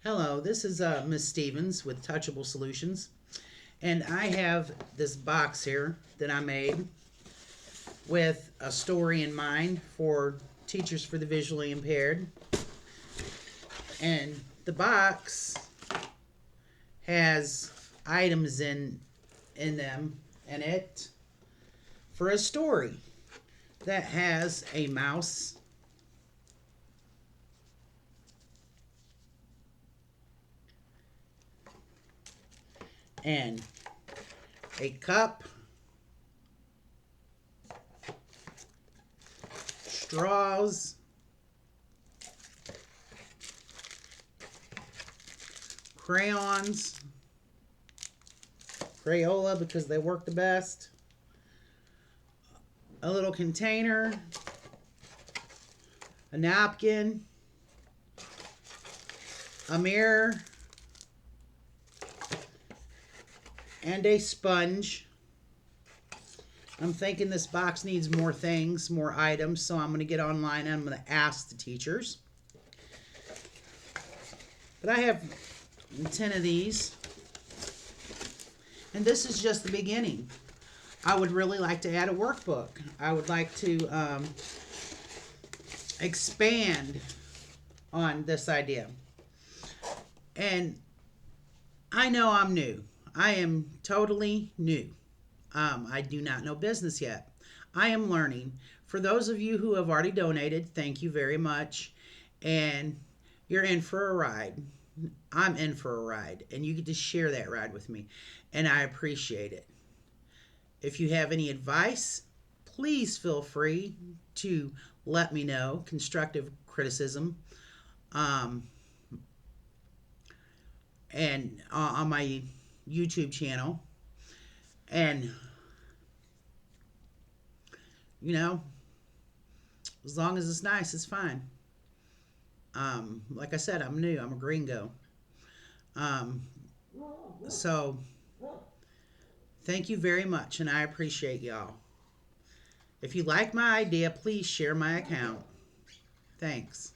Hello, this is Miss Stevens with Touchable Solutions, and I have this box here that I made with a story in mind for teachers for the visually impaired. And the box has items in them in it for a story that has a mouse and a cup, straws, crayons, Crayola because they work the best, a little container, a napkin, a mirror, and a sponge. I'm thinking this box needs more things, more items, so I'm going to get online and I'm going to ask the teachers. But I have 10 of these, and this is just the beginning. I would really like to add a workbook. I would like to expand on this idea. And I know I'm new. I am totally new. I do not know business yet. I am learning. For those of you who have already donated, thank you very much. And you're in for a ride. I'm in for a ride. And you get to share that ride with me. And I appreciate it. If you have any advice, please feel free to let me know. Constructive criticism. And on my YouTube channel. And, as long as it's nice, it's fine. Like I said, I'm new. I'm a gringo. So, thank you very much, and I appreciate y'all. If you like my idea, please share my account. Thanks.